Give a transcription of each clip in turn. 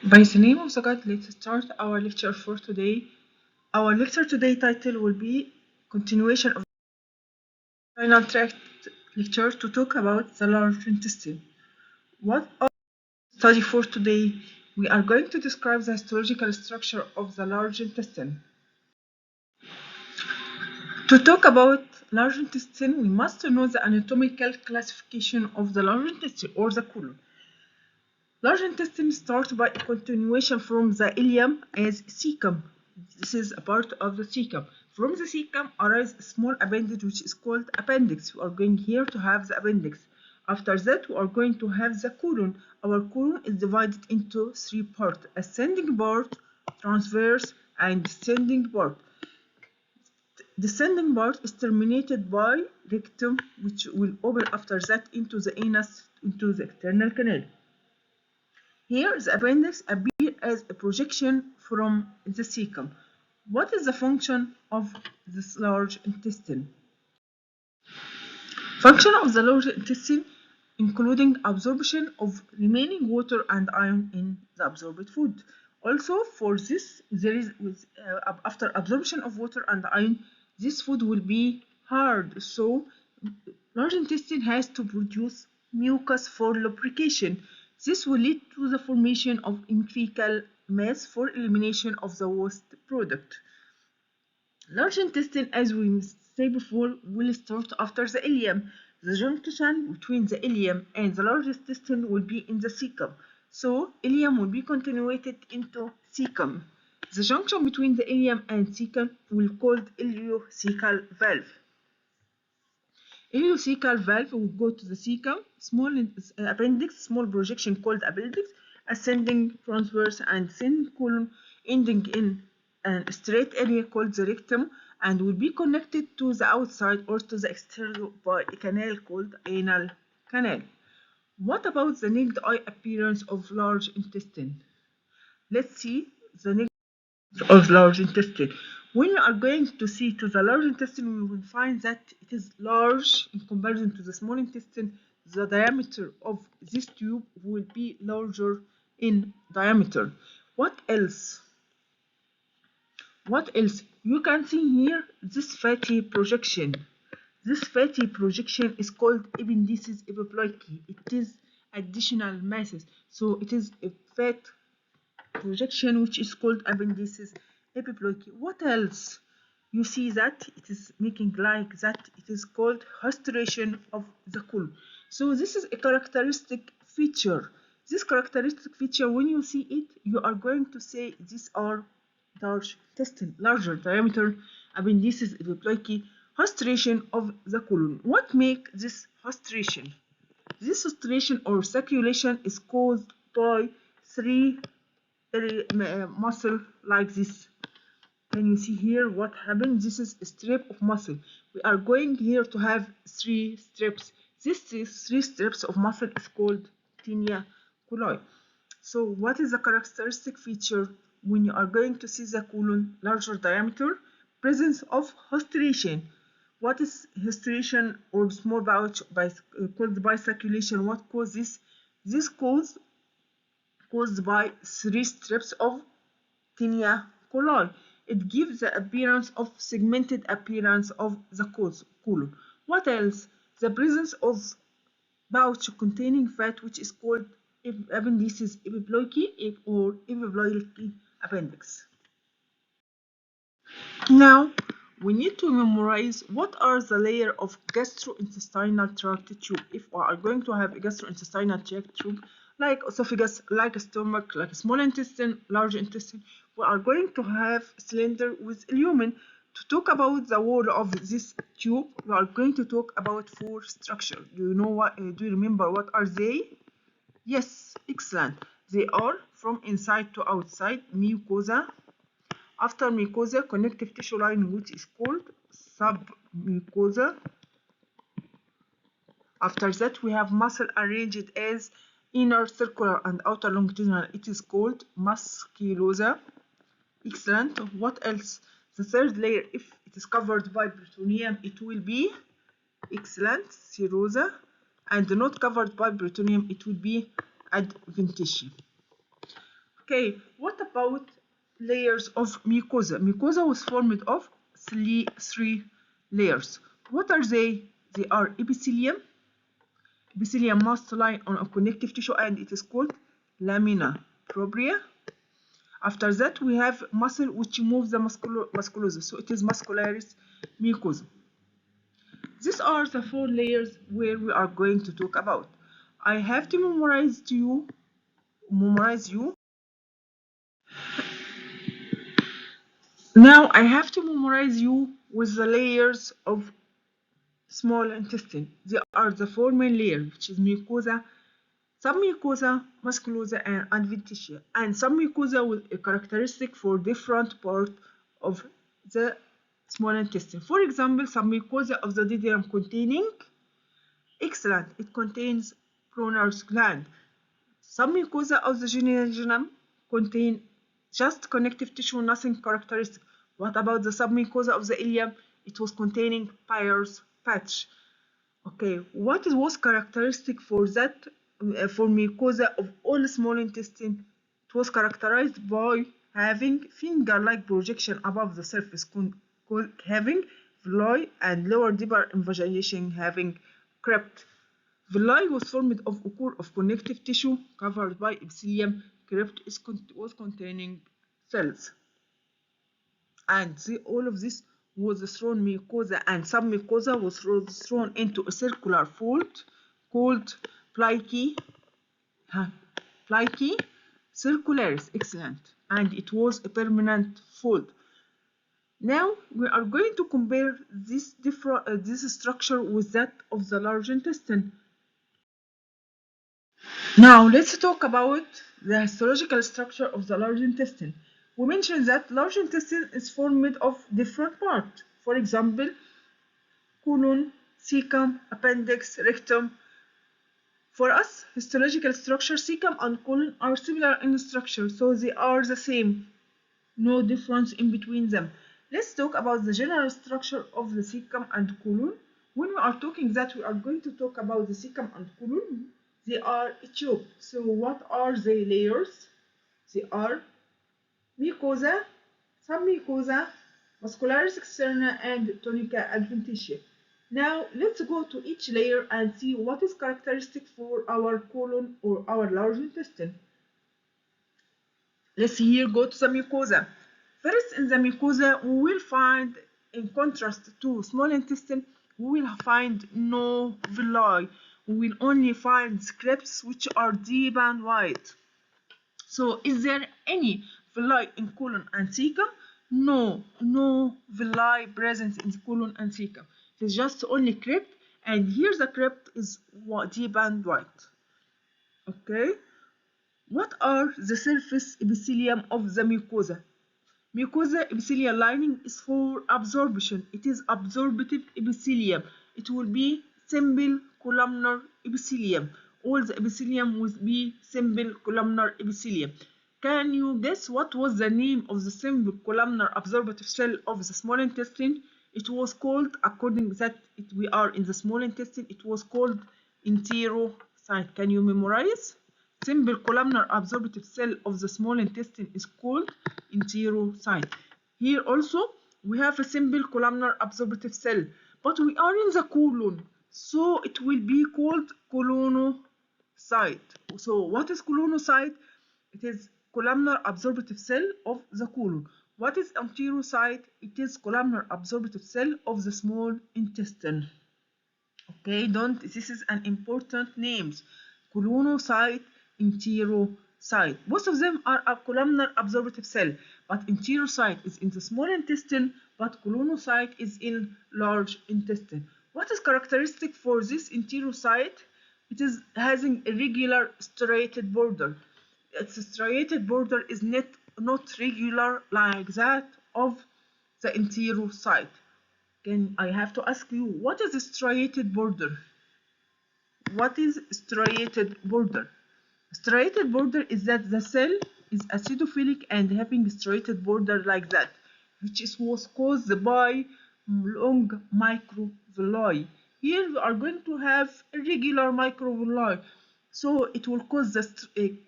By the name of the God, let's start our lecture for today. Our lecture today title will be Continuation of the Final Tract lecture to talk about the large intestine. What are we study for today? We are going to describe the histological structure of the large intestine. To talk about large intestine, we must know the anatomical classification of the large intestine or the colon. Large intestine starts by a continuation from the ileum as cecum. This is a part of the cecum. From the cecum arises a small appendage which is called appendix. We are going here to have the appendix. After that, we are going to have the colon. Our colon is divided into three parts: ascending part, transverse, and descending part. Descending part is terminated by rectum, which will open after that into the anus, into the external canal. Here, the appendix appears as a projection from the cecum. What is the function of this large intestine? Function of the large intestine including absorption of remaining water and iron in the absorbed food. Also, for this, there is after absorption of water and iron, this food will be hard. So, large intestine has to produce mucus for lubrication. This will lead to the formation of fecal mass for elimination of the waste product. Large intestine, as we said before, will start after the ileum. The junction between the ileum and the large intestine will be in the cecum. So, ileum will be continuated into cecum. The junction between the ileum and cecum will be called ileocecal valve. Ileocecal valve will go to the cecum, small appendix, small projection called appendix, ascending, transverse, and descending colon, ending in a straight area called the rectum, and will be connected to the outside or to the exterior by a canal called anal canal. What about the naked eye appearance of large intestine? Let's see the naked of large intestine. When you are going to see to the large intestine, we will find that it is large in comparison to the small intestine. The diameter of this tube will be larger in diameter. What else? What else? You can see here this fatty projection. This fatty projection is called ependyces epiploiky. It is additional masses. So it is a fat projection which is called appendices epiploiky. What else? You see that it is making like that. It is called hastration of the colon. So this is a characteristic feature. This characteristic feature, when you see it, you are going to say these are large intestine, larger diameter appendices epiploiky, hastration of the colon. What makes this hastration? This hastration or circulation is caused by three muscle like this. Can you see here what happened? This is a strip of muscle. We are going here to have three strips. This three strips of muscle is called tinea coli. So what is the characteristic feature when you are going to see the colon larger diameter? Presence of hastration. What is hastration or small pouch caused by circulation? What causes this? This caused by three strips of tinea coli. It gives the appearance of segmented appearance of the colon. What else? The presence of pouch containing fat, which is called appendices epiploiky or epiploiky appendix. Now, we need to memorize what are the layer of gastrointestinal tract tube. If we are going to have a gastrointestinal tract tube, like esophagus, like a stomach, like a small intestine, large intestine, we are going to have cylinder with lumen. To talk about the wall of this tube, we are going to talk about four structures. Do you know what? Do you remember what are they? Yes, excellent. They are from inside to outside, mucosa. After mucosa, connective tissue lining, which is called submucosa. After that, we have muscle arranged as inner circular and outer longitudinal. It is called musculosa. Excellent. What else? The third layer, if it is covered by peritoneum, it will be excellent, serosa, and not covered by peritoneum, it will be adventitia. Okay, what about layers of mucosa? Mucosa was formed of three layers. What are they? They are epithelium. Epithelium must lie on a connective tissue and it is called lamina propria. After that, we have muscle which moves the musculosa, so it is muscularis mucosa. These are the four layers where we are going to talk about. I have to memorize you. Now I have to memorize you with the layers of small intestine. They are the four main layers, which is mucosa, submucosa, musculosa, and adventitia. And submucosa with a characteristic for different part of the small intestine. For example, submucosa of the duodenum containing, excellent, it contains Brunner's gland. Submucosa of the jejunum contain just connective tissue, nothing characteristic. What about the submucosa of the ileum? It was containing Peyer's patch. Okay, what was characteristic for that, for mucosa of all small intestine? It was characterized by having finger-like projection above the surface, having villi, and lower deeper invagination having crypt. Villi was formed of a core of connective tissue covered by epithelium. Crypt was containing cells. And all of this was thrown mucosa and submucosa was thrown into a circular fold called plicae circularis. Excellent. And it was a permanent fold. Now we are going to compare this structure with that of the large intestine. Now let's talk about the histological structure of the large intestine. We mentioned that large intestine is formed of different parts. For example, colon, cecum, appendix, rectum. For us, histological structure, cecum and colon are similar in structure, so they are the same. No difference in between them. Let's talk about the general structure of the cecum and colon. When we are talking that, we are going to talk about the cecum and colon. They are a tube. So what are the layers? They are mucosa, submucosa, muscularis externa, and tunica adventitia. Now let's go to each layer and see what is characteristic for our colon or our large intestine. Let's here go to the mucosa. First, in the mucosa, we will find, in contrast to small intestine, we will find no villi. We will only find scripts which are deep and wide. So, is there any villi in colon and cecum? No, no villi present in the colon and cecum. It is just only crypt, and here the crypt is deep and wide. Okay. What are the surface epithelium of the mucosa? Mucosa epithelial lining is for absorption. It is absorptive epithelium. It will be simple columnar epithelium. All the epithelium will be simple columnar epithelium. Can you guess what was the name of the simple columnar absorptive cell of the small intestine? It was called, according that we are in the small intestine, it was called enterocyte. Can you memorize? Simple columnar absorptive cell of the small intestine is called enterocyte. Here also we have a simple columnar absorptive cell, but we are in the colon, so it will be called colonocyte. So what is colonocyte? It is columnar absorptive cell of the colon. What is enterocyte? It is columnar absorptive cell of the small intestine. Okay, this is an important names. Colonocyte, enterocyte. Both of them are a columnar absorptive cell, but enterocyte is in the small intestine, but colonocyte is in large intestine. What is characteristic for this enterocyte? It is having a regular striated border. Its striated border is not regular like that of the enterocyte. Again, I have to ask you, what is a striated border? What is striated border? Striated border is that the cell is acidophilic and having striated border like that, which was caused by long microvilli. Here we are going to have irregular microvilli. So it will cause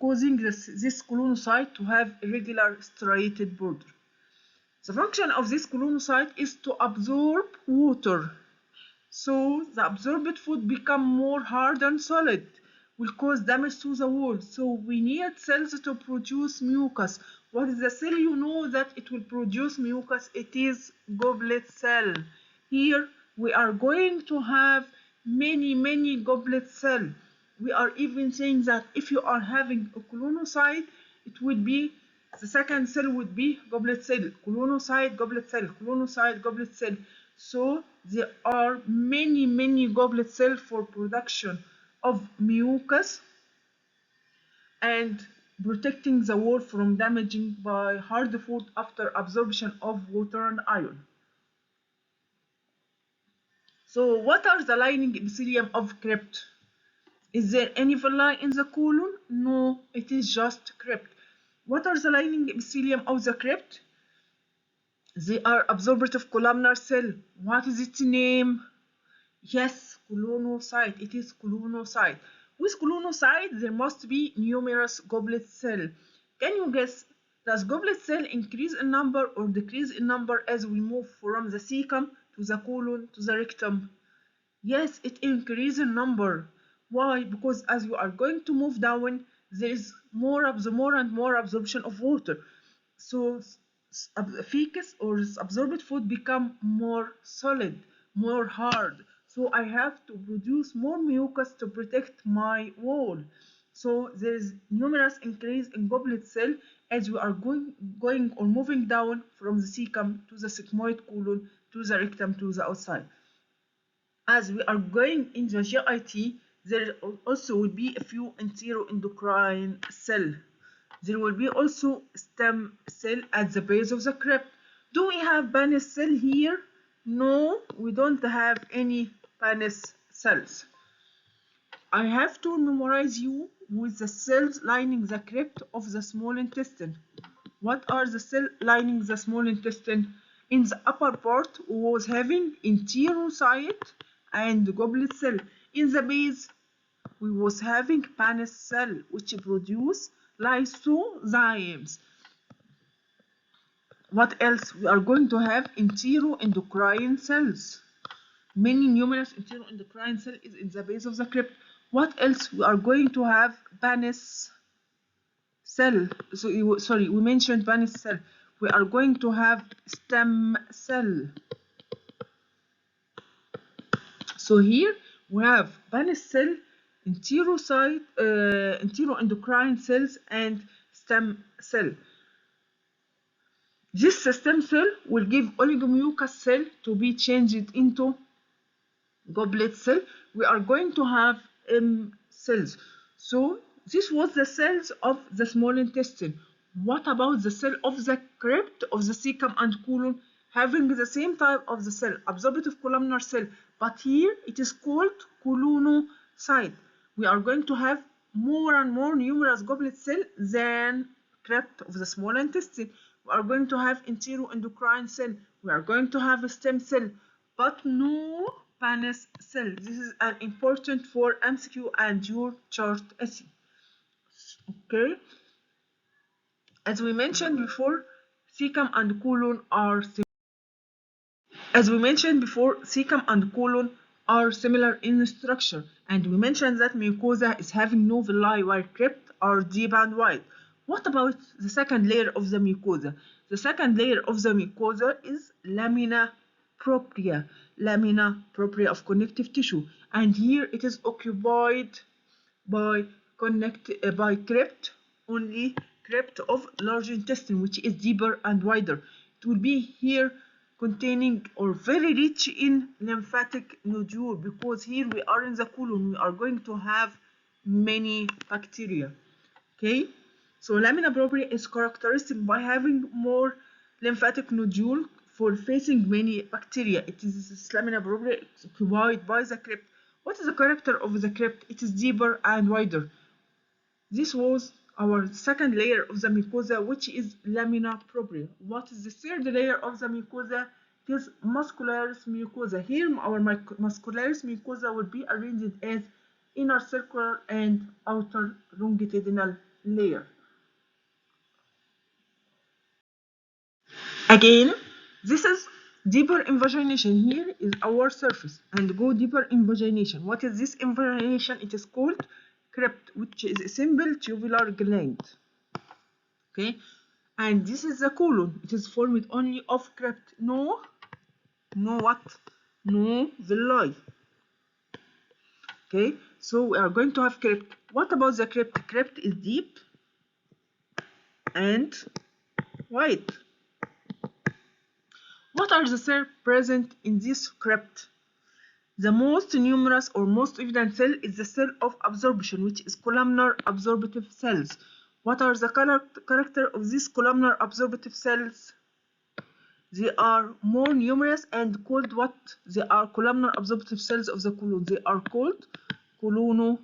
causing this colonocyte to have irregular striated border. The function of this colonocyte is to absorb water. So the absorbed food become more hard and solid, will cause damage to the wall. So we need cells to produce mucus. What is the cell? You know that it will produce mucus. It is goblet cell. Here we are going to have many goblet cell. We are even saying that if you are having a colonocyte, it would be the second cell would be goblet cell, colonocyte, goblet cell, colonocyte, goblet cell. So there are many goblet cells for production of mucus and protecting the wall from damaging by hard food after absorption of water and iron. So what are the lining epithelium of crypt? Is there any villi in the colon? No, it is just crypt. What are the lining epithelium of the crypt? They are absorptive columnar cell. What is its name? Yes, colonocyte. It is colonocyte. With colonocyte, there must be numerous goblet cell. Can you guess? Does goblet cell increase in number or decrease in number as we move from the cecum to the colon to the rectum? Yes, it increases in number. Why? Because as you are going to move down, there is more and more absorption of water. So feces or absorbed food become more solid, more hard. So I have to produce more mucus to protect my wall. So there is numerous increase in goblet cell as we are going or moving down from the cecum to the sigmoid colon to the rectum to the outside. As we are going in the GIT, there also will be a few enteroendocrine cell. There will be also stem cell at the base of the crypt. Do we have Paneth cell here? No, we don't have any Paneth cells. I have to memorize you with the cells lining the crypt of the small intestine. What are the cells lining the small intestine? In the upper part was having enterocyte and goblet cell. In the base we was having Paneth cell which produce lysozymes. What else? We are going to have enteroendocrine cells. Many numerous enteroendocrine cell is in the base of the crypt. What else? We are going to have Paneth cell. Sorry, we mentioned Paneth cell. We are going to have stem cell. So here we have Paneth cell, enteroendocrine cells, and stem cell. This stem cell will give oligomucus cell to be changed into goblet cell. We are going to have M cells. So this was the cells of the small intestine. What about the cell of the crypt of the cecum and colon? Having the same type of the cell, absorptive columnar cell, but here it is called colonocyte. We are going to have more and more numerous goblet cell than crypt of the small intestine. We are going to have enteroendocrine cell. We are going to have a stem cell, but no Paneth cell. This is an important for MCQ and your chart essay. Okay. As we mentioned before, cecum and colon are similar in structure, and we mentioned that mucosa is having no villi while crypt are deep and wide. What about the second layer of the mucosa? The second layer of the mucosa is lamina propria of connective tissue, and here it is occupied by crypt, only crypt of large intestine, which is deeper and wider. It will be here containing or very rich in lymphatic nodule, because here we are in the colon, we are going to have many bacteria. Okay, so lamina propria is characteristic by having more lymphatic nodule for facing many bacteria. It is this lamina propria occupied by the crypt. What is the character of the crypt? It is deeper and wider. This was our second layer of the mucosa, which is lamina propria. What is the third layer of the mucosa? It is muscularis mucosa. Here our muscularis mucosa will be arranged as inner circular and outer longitudinal layer. Again, this is deeper invagination. Here is our surface and go deeper invagination. What is this invagination? It is called crypt, which is a simple tubular gland. Okay, and this is the colon. It is formed only of crypt. No what? No villi. Okay, so we are going to have crypt. What about the crypt? Crypt is deep and wide. What are the cells present in this crypt? The most numerous or most evident cell is the cell of absorption, which is columnar absorptive cells. What are the character of these columnar absorptive cells? They are more numerous and called what? They are columnar absorptive cells of the colon. They are called colonocyte.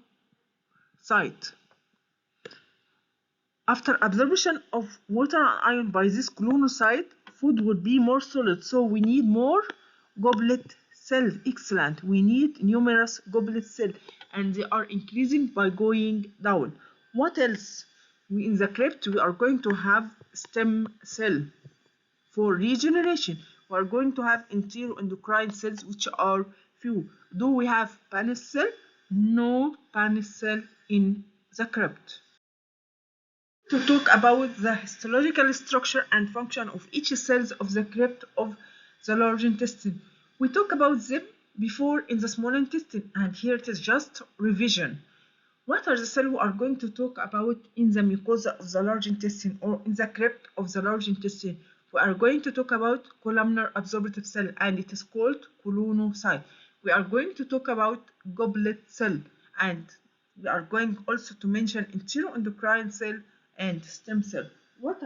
After absorption of water and iron by this colonocyte, food would be more solid. So we need more goblet cells. Excellent. We need numerous goblet cells and they are increasing by going down. What else? In the crypt, we are going to have stem cell for regeneration. We are going to have enteroendocrine cells, which are few. Do we have Paneth cell? No Paneth cell in the crypt. To talk about the histological structure and function of each cells of the crypt of the large intestine. We talked about them before in the small intestine, and here it is just revision. What are the cells we are going to talk about in the mucosa of the large intestine or in the crypt of the large intestine? We are going to talk about columnar absorptive cell, and it is called colonocyte. We are going to talk about goblet cell, and we are going also to mention enteroendocrine cell and stem cell. What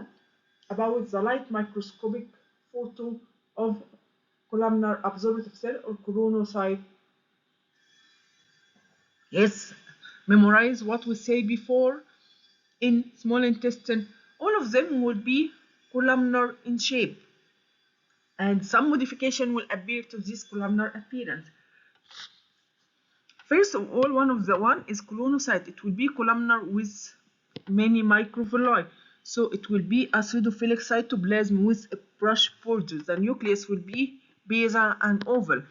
about the light microscopic photo of columnar absorptive cell or colonocyte? Yes, memorize what we say before. In small intestine, all of them will be columnar in shape, and some modification will appear to this columnar appearance. First of all, one is colonocyte. It will be columnar with many microvilli. So it will be a pseudophilic cytoplasm with a brush border. The nucleus will be basal and oval.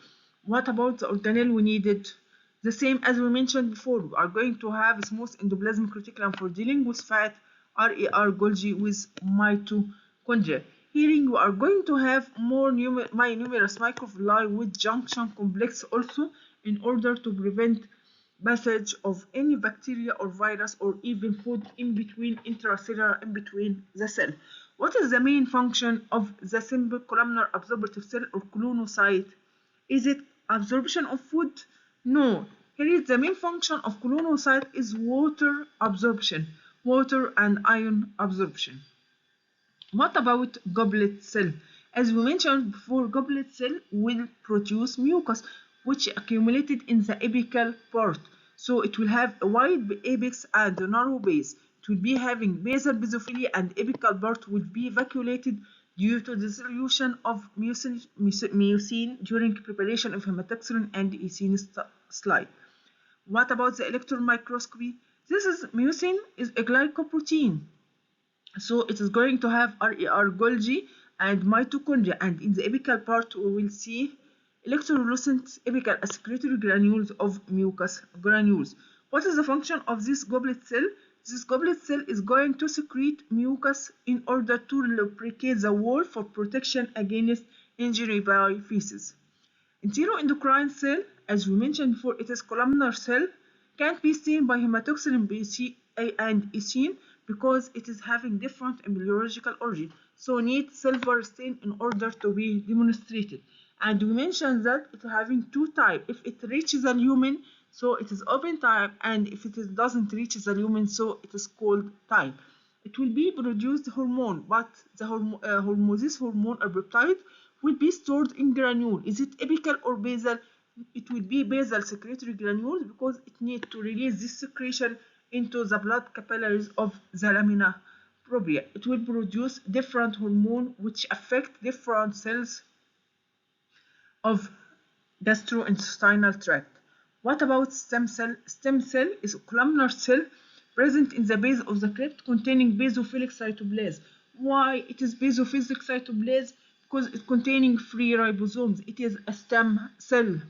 What about the organelle we needed? The same as we mentioned before. We are going to have a smooth endoplasmic reticulum for dealing with fat, RAR Golgi with mitochondria. Here we are going to have more numerous microvilli with junction complex also in order to prevent passage of any bacteria or virus or even food in between intracellular in between the cell. What is the main function of the simple columnar absorptive cell or colonocyte? Is it absorption of food? No. Here is the main function of colonocyte is water absorption, water and ion absorption. What about goblet cell? As we mentioned before, goblet cell will produce mucus which accumulated in the apical part. So it will have a wide apex and a narrow base. It will be having basal basophilia and apical part will be vacuolated due to dissolution of mucin during preparation of hematoxylin and ecin slide. What about the electron microscopy? This is mucin is a glycoprotein. So it is going to have RAR Golgi and mitochondria, and in the apical part we will see electrolucent apical secretory granules of mucus granules. What is the function of this goblet cell? This goblet cell is going to secrete mucus in order to lubricate the wall for protection against injury by feces. Enteroendocrine cell, as we mentioned before, it is columnar cell, can't be seen by hematoxylin BC and ecin because it is having different embryological origin. So need silver stain in order to be demonstrated. And we mentioned that it having two types. If it reaches the lumen, so it is open type, and if it doesn't reach the lumen, so it is cold type. It will be produced hormone, but the this hormone or peptide will be stored in granule. Is it apical or basal? It will be basal secretory granules because it needs to release this secretion into the blood capillaries of the lamina propria. It will produce different hormones which affect different cells of gastrointestinal tract. What about stem cell? Stem cell is a columnar cell present in the base of the crypt containing basophilic cytoplasm. Why it is basophilic cytoplasm? Because it's containing free ribosomes. It is a stem cell.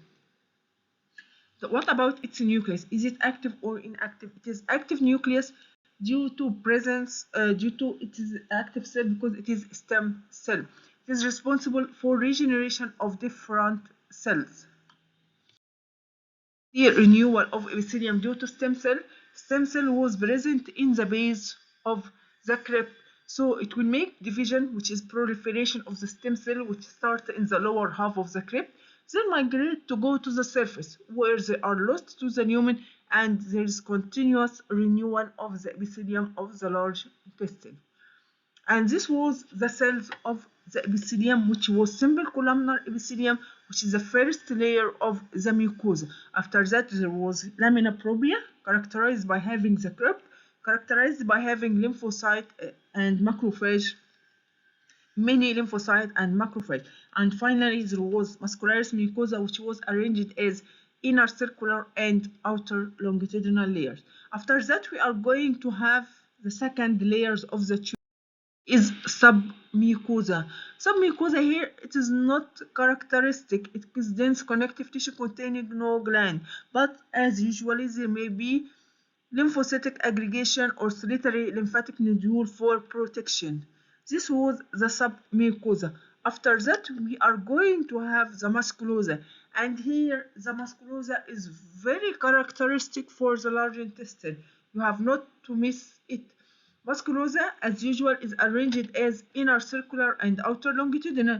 So what about its nucleus? Is it active or inactive? It is active nucleus due to it is active cell because it is stem cell. It is responsible for regeneration of different cells. The renewal of epithelium due to stem cell. Stem cell was present in the base of the crypt, so it will make division, which is proliferation of the stem cell, which starts in the lower half of the crypt, then migrate to go to the surface, where they are lost to the lumen, and there is continuous renewal of the epithelium of the large intestine. And this was the cells of the epithelium, which was simple columnar epithelium, which is the first layer of the mucosa. After that, there was lamina propria, characterized by having the crypt, characterized by having lymphocyte and macrophage, many lymphocyte and macrophage. And finally, there was muscularis mucosa, which was arranged as inner circular and outer longitudinal layers. After that, we are going to have the second layers of the tube is submucosa. Submucosa here, it is not characteristic. It is dense connective tissue containing no gland, but as usually there may be lymphocytic aggregation or solitary lymphatic nodule for protection. This was the submucosa. After that, we are going to have the musculosa, and here the musculosa is very characteristic for the large intestine. You have not to miss it. Musculosa, as usual, is arranged as inner circular and outer longitudinal,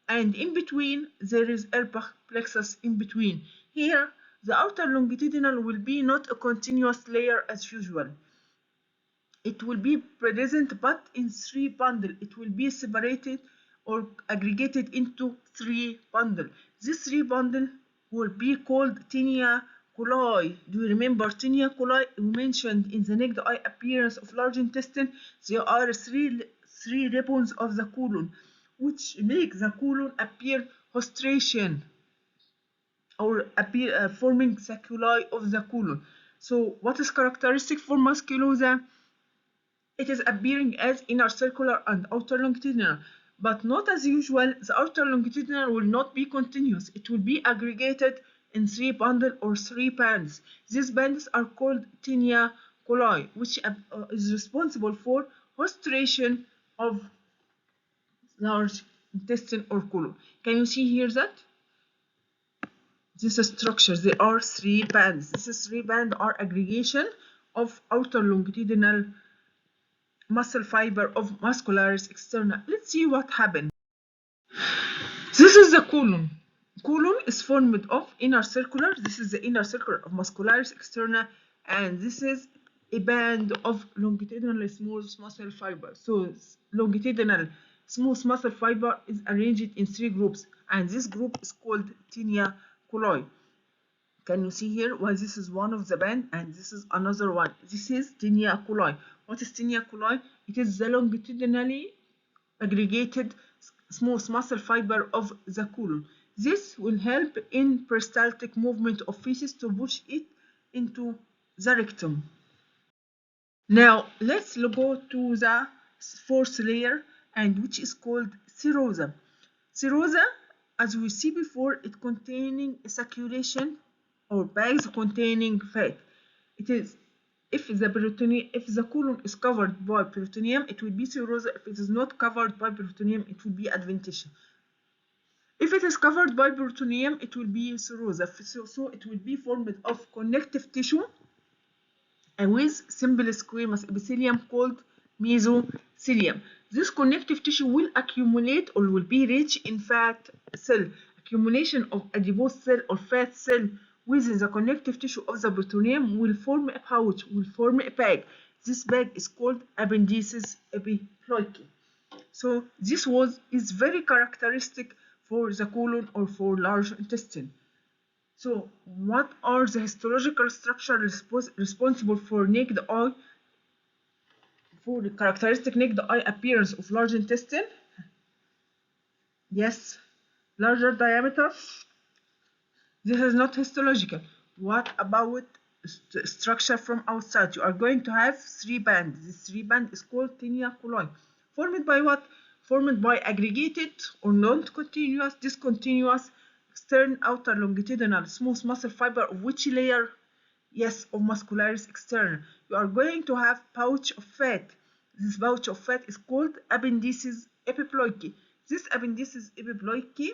and in between there is Erbach plexus in between. Here, the outer longitudinal will be not a continuous layer as usual. It will be present but in three bundles. It will be separated or aggregated into three bundles. These three bundles will be called tinea coli. Do you remember tinea coli? We mentioned in the naked eye appearance of large intestine, there are three ribbons of the colon, which make the colon appear hostration or appear forming saculi of the colon. So what is characteristic for musculosa? It is appearing as inner circular and outer longitudinal, but not as usual. The outer longitudinal will not be continuous. It will be aggregated in three bundles or three bands. These bands are called tinea coli, which is responsible for hostration of large intestine or colon. Can you see here that? This structure, there are three bands. These three bands are aggregation of outer longitudinal muscle fiber of muscularis externa. Let's see what happened. This is the colon. Colon is formed of inner circular. This is the inner circular of muscularis externa, and this is a band of longitudinal smooth muscle fiber. So longitudinal smooth muscle fiber is arranged in three groups, and this group is called tinea coli. Can you see here? Well, this is one of the band, and this is another one. This is tinea coli. What is tinea coli? It is the longitudinally aggregated smooth muscle fiber of the colon. This will help in peristaltic movement of feces to push it into the rectum. Now, let's go to the fourth layer, and which is called serosa. Serosa, as we see before, it containing circulation or bags containing fat. It is if the colon is covered by peritoneum, it will be serosa. If it is not covered by peritoneum, it will be adventitia. If it is covered by peritoneum, it will be serosa. So it will be formed of connective tissue and with simple squamous epithelium called mesothelium. This connective tissue will accumulate or will be rich in fat cell. Accumulation of adipose cell or fat cell within the connective tissue of the peritoneum will form a pouch, will form a bag. This bag is called appendices epiploidy. So this is very characteristic for the colon or for large intestine. So what are the histological structures responsible for naked eye, for the characteristic naked eye appearance of large intestine? Yes, larger diameter. This is not histological. What about structure from outside? You are going to have three bands. This three band is called tinea coli. Formed by what? Formed by aggregated or non-continuous, discontinuous, external outer longitudinal smooth muscle fiber of which layer? Yes, of muscularis externa. You are going to have pouch of fat. This pouch of fat is called appendices epiploiky. This appendices epiploiky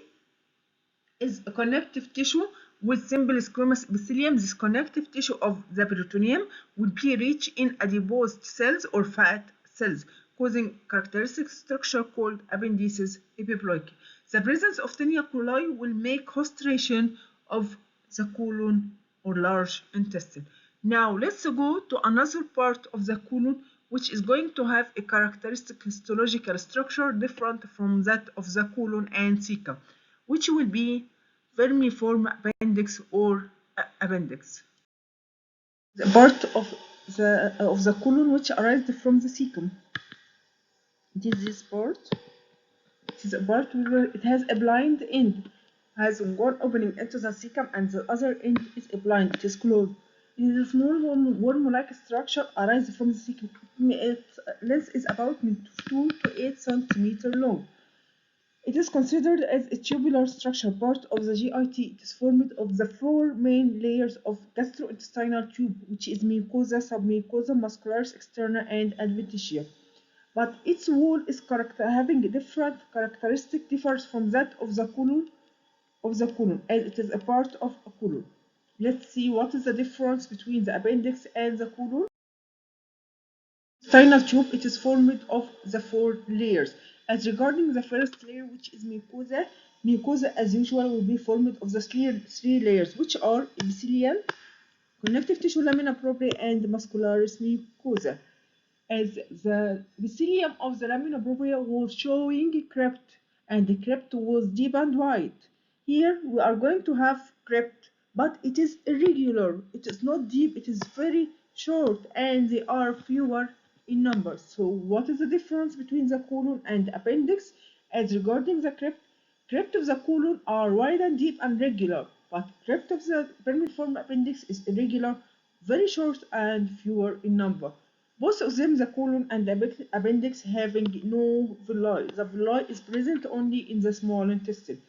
is a connective tissue with simple squamous epithelium. This connective tissue of the peritoneum will be rich in adipose cells or fat cells, causing characteristic structure called appendices epiploiky. The presence of tinea coli will make hostration of the colon or large intestine. Now let's go to another part of the colon which is going to have a characteristic histological structure different from that of the colon and cecum, which will be vermiform appendix or appendix. The part of the colon which arises from the cecum. It is this part. It is a part where it has a blind end, has one opening into the cecum, and the other end is a blind. It is closed. It is a small worm-like structure arises from the cecum. Its length is about 2 to 8 centimeters long. It is considered as a tubular structure, part of the GIT. It is formed of the four main layers of gastrointestinal tube, which is mucosa, submucosa, muscularis externa, and adventitia. But its wall is having a different characteristic differs from that of the colon, as it is a part of a colon. Let's see what is the difference between the appendix and the colon. Spinal tube, it is formed of the four layers. As regarding the first layer, which is mucosa, mucosa as usual will be formed of the three layers, which are epithelial, connective tissue, lamina propria, and muscularis mucosa. As the epithelium of the lamina propria was showing crypt, and the crypt was deep and wide. Here we are going to have crypt, but it is irregular. It is not deep, it is very short, and they are fewer in number. So what is the difference between the colon and appendix? As regarding the crypt of the colon are wide and deep and regular, but crypt of the vermiform appendix is irregular, very short, and fewer in number. Both of them, the colon and the appendix, having no villi. The villi is present only in the small intestine.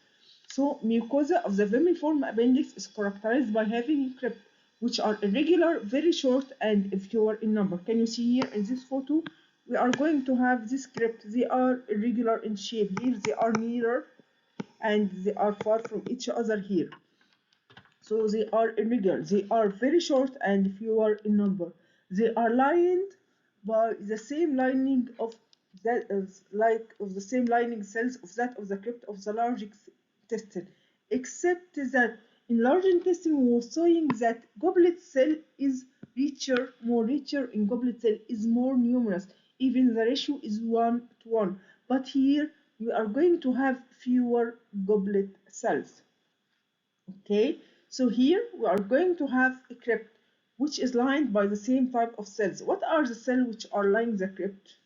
So, mucosa of the vermiform appendix is characterized by having crypt, which are irregular, very short, and fewer in number. Can you see here in this photo? We are going to have this crypt. They are irregular in shape. Here they are nearer, and they are far from each other here. So they are irregular. They are very short and fewer in number. They are lined by the same lining of that is like of the same lining cells of that of the crypt of the large intestine, except that in large intestine we were showing that goblet cell is more richer in goblet cell is more numerous. Even the ratio is 1 to 1. But here we are going to have fewer goblet cells. Okay, so here we are going to have a crypt which is lined by the same type of cells. What are the cells which are lining the crypt?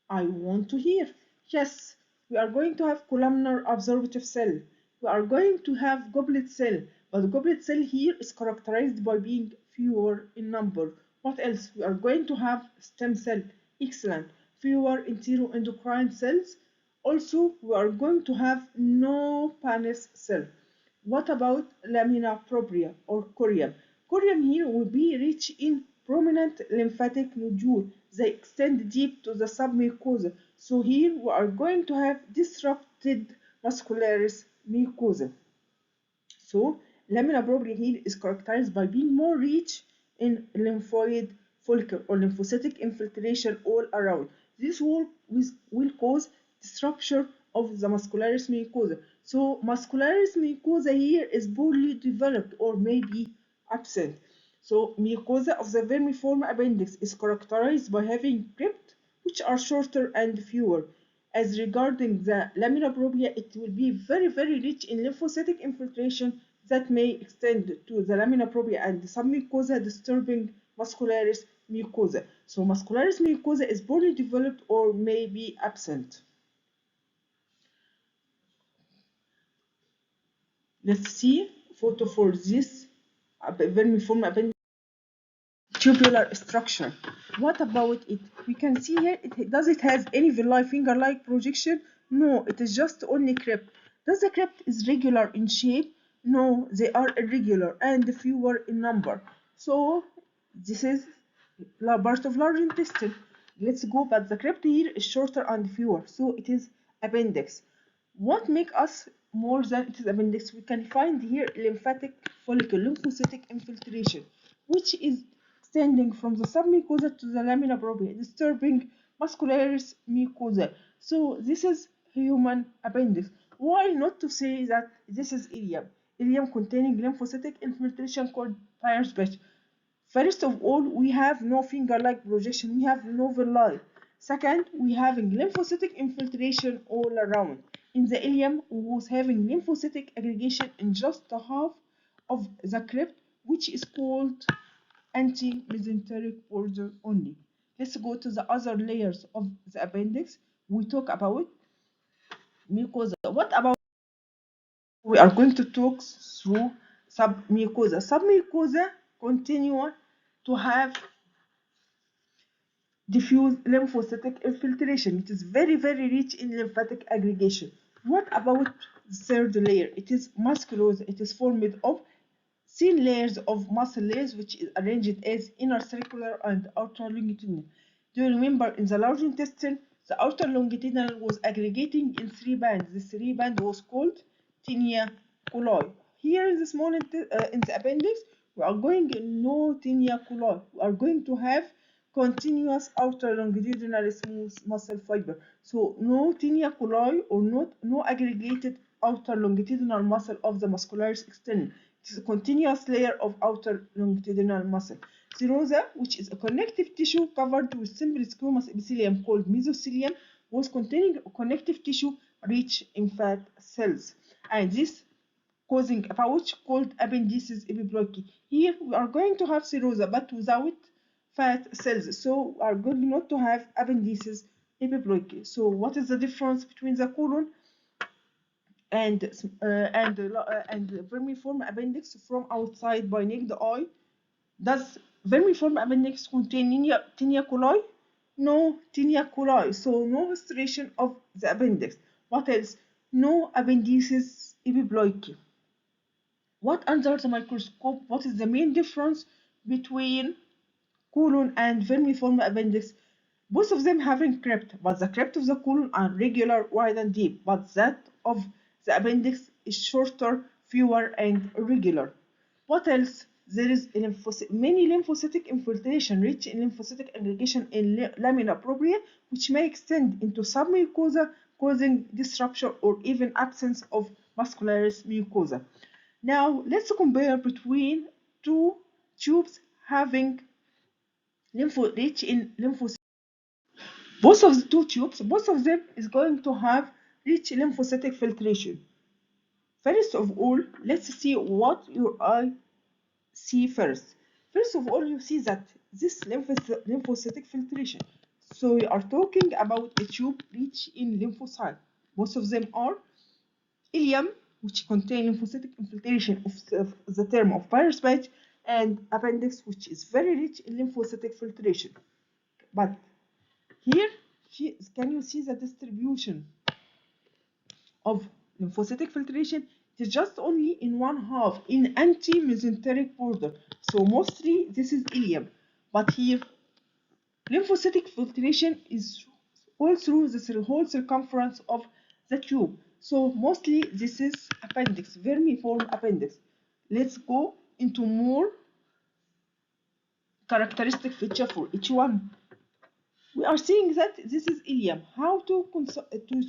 I want to hear. Yes, we are going to have columnar absorptive cell. We are going to have goblet cell, but the goblet cell here is characterized by being fewer in number. What else? We are going to have stem cell. Excellent. Fewer enteroendocrine cells. Also, we are going to have no Paneth cell. What about lamina propria or corium? Corium here will be rich in prominent lymphatic nodule. They extend deep to the submucosa. So here we are going to have disrupted muscularis mucosa. So lamina propria here is characterized by being more rich in lymphoid follicle or lymphocytic infiltration all around. This will cause disruption of the muscularis mucosa. So muscularis mucosa here is poorly developed or maybe absent. So mucosa of the vermiform appendix is characterized by having crypt which are shorter and fewer. As regarding the lamina propria, it will be very, very rich in lymphocytic infiltration that may extend to the lamina propria and the submucosa, disturbing muscularis mucosa. So muscularis mucosa is poorly developed or may be absent. Let's see photo for this vermiform appendix tubular structure. What about it? We can see here, does it has any villi finger-like projection? No, it is just only crypt. Does the crypt is regular in shape? No, they are irregular and fewer in number. So this is part of large intestine. Let's go, but the crypt here is shorter and fewer, so it is appendix. What make us more than it is appendix? We can find here lymphatic follicle, lymphocytic infiltration, which is extending from the submucosa to the lamina propria, disturbing muscularis mucosa. So this is human appendix. Why not to say that this is ileum? Ileum containing lymphocytic infiltration called Peyer's patch. First of all, we have no finger-like projection. We have no villi. Second, we having lymphocytic infiltration all around. In the ileum, we was having lymphocytic aggregation in just half of the crypt, which is called anti-mesenteric border only. Let's go to the other layers of the appendix. We talk about mucosa. What about we are going to talk through submucosa. Submucosa continue to have diffuse lymphocytic infiltration. It is very, very rich in lymphatic aggregation. What about the third layer? It is musculose. It is formed of thin layers of muscle layers, which is arranged as inner circular and outer longitudinal. Do you remember in the large intestine, the outer longitudinal was aggregating in three bands. This three band was called tinea coli. Here in the in the appendix, we are going no tinea coli. We are going to have continuous outer longitudinal smooth muscle fiber. So no tinea coli or no aggregated outer longitudinal muscle of the muscularis externus. It is a continuous layer of outer longitudinal muscle. Serosa, which is a connective tissue covered with simple squamous epithelium called mesothelium, was containing a connective tissue rich in fat cells. And this causing a pouch called appendices epiploidy. Here we are going to have serosa but without fat cells. So we are going not to have appendices epiploidy. So what is the difference between the colon and vermiform appendix from outside by naked eye? Does vermiform appendix contain tinea coli? No tinea coli, so no restoration of the appendix. What else? No appendices epiploidy. What under the microscope? What is the main difference between colon and vermiform appendix? Both of them having crypt, but the crypt of the colon are regular, wide, and deep, but that of the appendix is shorter, fewer, and irregular. What else? There is many lymphocytic infiltration, rich in lymphocytic aggregation in lamina propria, which may extend into submucosa, causing disruption or even absence of muscularis mucosa. Now, let's compare between two tubes having rich in lymphocytes. Both of the two tubes, both of them is going to have rich lymphocytic filtration. First of all, let's see what your eye see first. First of all, you see that this lymphocytic filtration. So we are talking about a tube rich in lymphocyte. Both of them are ileum, which contain lymphocytic infiltration of the term of Peyer's patch, and appendix, which is very rich in lymphocytic filtration. But here, can you see the distribution of lymphocytic filtration? It is just only in one half, in anti-mesenteric border. So mostly this is ileum. But here, lymphocytic filtration is all through the whole circumference of the tube. So mostly this is appendix, vermiform appendix. Let's go into more characteristic feature for each one. We are seeing that this is ileum. How to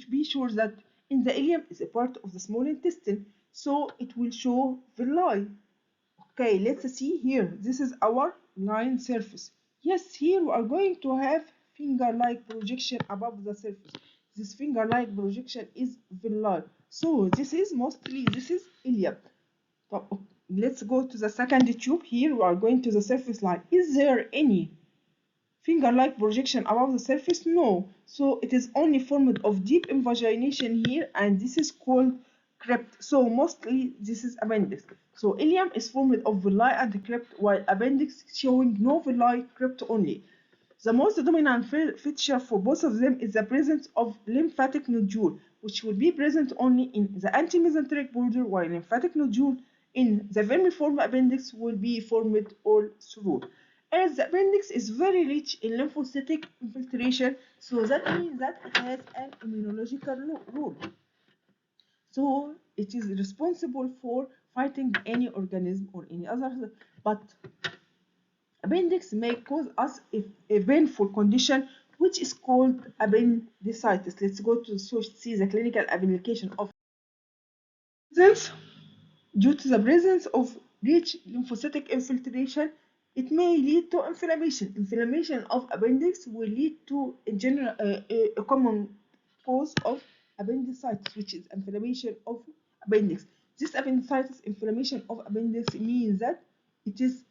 be sure that in the ileum is a part of the small intestine, so it will show villi. Okay, let's see here. This is our line surface. Yes, here we are going to have finger-like projection above the surface. This finger-like projection is villi. So this is ileum. Let's go to the second tube. Here we are going to the surface line. Is there any finger-like projection above the surface? No. So it is only formed of deep invagination here, and this is called crypt. So mostly this is appendix. So ileum is formed of villi and crypt, while appendix showing no villi, crypt only. The most dominant feature for both of them is the presence of lymphatic nodule, which will be present only in the antemesenteric border, while lymphatic nodule in the vermiform appendix will be formed all through. As the appendix is very rich in lymphocytic infiltration, so that means that it has an immunological role. So it is responsible for fighting any organism or any other, but appendix may cause us a painful condition which is called appendicitis. Let's go to see the clinical application of presence. Due to the presence of rich lymphocytic infiltration, it may lead to inflammation. Inflammation of appendix will lead to a common cause of appendicitis, which is inflammation of appendix. This appendicitis inflammation of appendix means that it is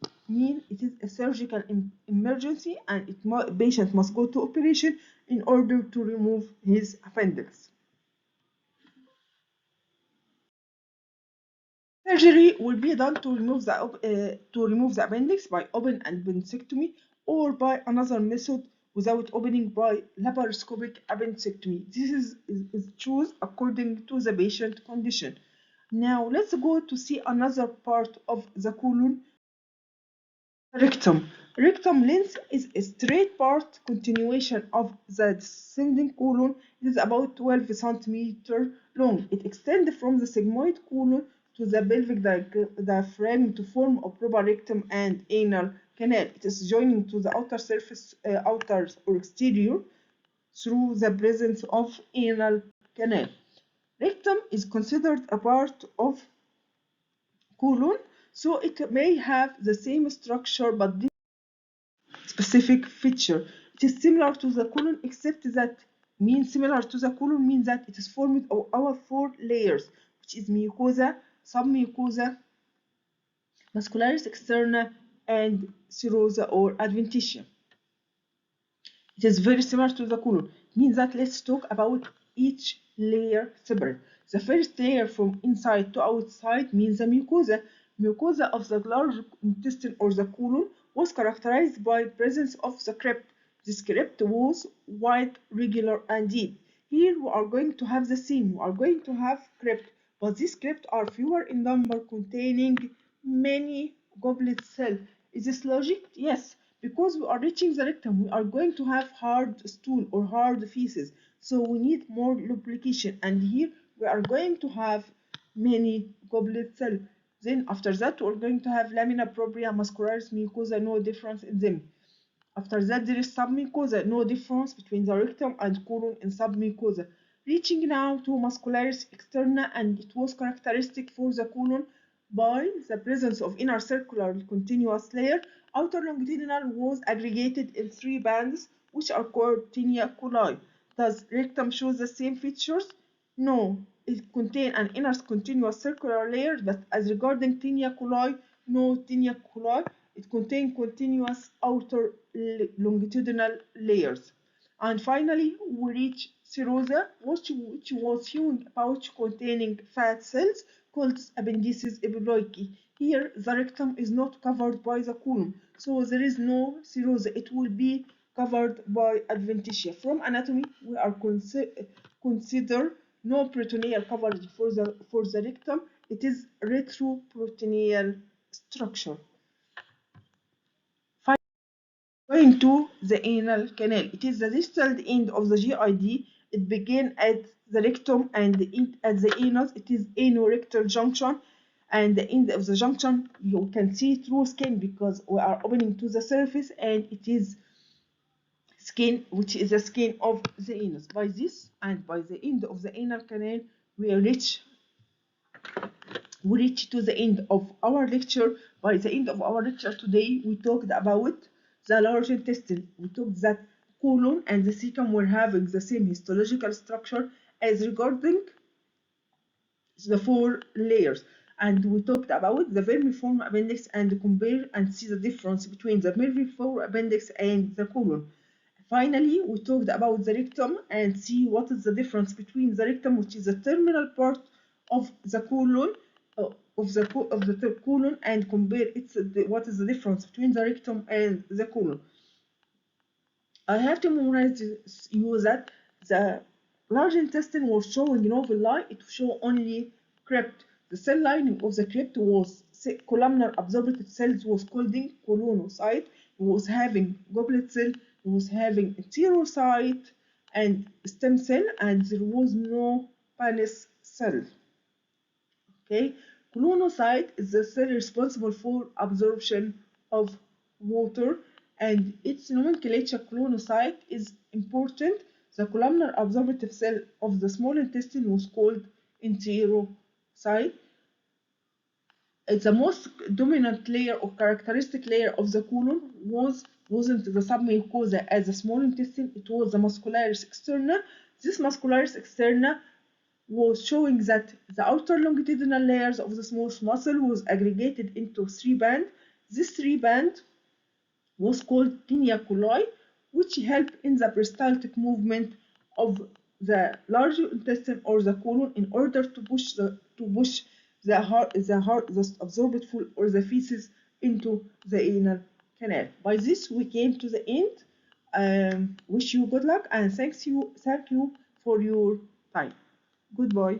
a surgical emergency, and patient must go to operation in order to remove his appendix. Surgery will be done to remove the appendix by open appendectomy or by another method without opening by laparoscopic appendectomy. This is chosen according to the patient condition. Now let's go to see another part of the colon, rectum. Rectum length is a straight part continuation of the descending colon. It is about 12 cm long. It extends from the sigmoid colon to the pelvic diaphragm to form a proper rectum and anal canal. It is joining to the outer surface, outer or exterior, through the presence of anal canal. Rectum is considered a part of colon, so it may have the same structure but specific feature. It is similar to the colon, except that similar to the colon means that it is formed of our four layers, which is mucosa, submucosa, muscularis externa, and serosa or adventitia. It is very similar to the colon. Means that let's talk about each layer separate. The first layer from inside to outside means the mucosa. Mucosa of the large intestine or the colon was characterized by presence of the crypt. This crypt was wide, regular, and deep. Here we are going to have the same. We are going to have crypt, but these crypts are fewer in number, containing many goblet cells. Is this logic? Yes. Because we are reaching the rectum, we are going to have hard stool or hard feces. So we need more lubrication. And here we are going to have many goblet cells. Then after that, we're going to have lamina propria, muscularis mucosa, no difference in them. After that, there is submucosa, no difference between the rectum and colon in submucosa. Reaching now to muscularis externa, and it was characteristic for the colon by the presence of inner circular continuous layer. Outer longitudinal was aggregated in three bands, which are called tinea coli. Does rectum show the same features? No, it contains an inner continuous circular layer, but as regarding tinea coli, no tinea coli. It contains continuous outer longitudinal layers. And finally, we reach serosa, which was showing a pouch containing fat cells called appendices epiloici. Here, the rectum is not covered by the colon, so there is no serosa. It will be covered by adventitia. From anatomy, we are consider no peritoneal coverage for the rectum. It is retroperitoneal structure. Going to the anal canal. It is the distal end of the GID. It begins at the rectum and at the anus. It is anorectal junction, and the end of the junction you can see through skin because we are opening to the surface, and it is skin, which is the skin of the anus. By this and by the end of the anal canal, we reach to the end of our lecture. By the end of our lecture today, we talked about the large intestine. We talked that colon and the cecum were having the same histological structure as regarding the four layers. And we talked about the vermiform appendix and compare and see the difference between the vermiform appendix and the colon. Finally, we talked about the rectum and see what is the difference between the rectum, which is the terminal part of the colon, colon, and compare what is the difference between the rectum and the colon. I have to memorize you that the large intestine was showing novel line. It showed only crypt. The cell lining of the crypt was columnar absorptive cells was called colonocyte. It was having goblet cell. It was having enterocyte and stem cell, and there was no Pannis cell. Okay, colonocyte is the cell responsible for absorption of water, and its nomenclature colonocyte is important. The columnar absorptive cell of the small intestine was called enterocyte. It's the most dominant layer or characteristic layer of the colon wasn't the submucosa as the small intestine, it was the muscularis externa. This muscularis externa was showing that the outer longitudinal layers of the smooth muscle was aggregated into 3 bands. This 3 band was called tinea coli, which help in the peristaltic movement of the large intestine or the colon in order to push the absorbed food or the feces into the anal canal. By this, we came to the end. Wish you good luck and thank you for your time. Goodbye.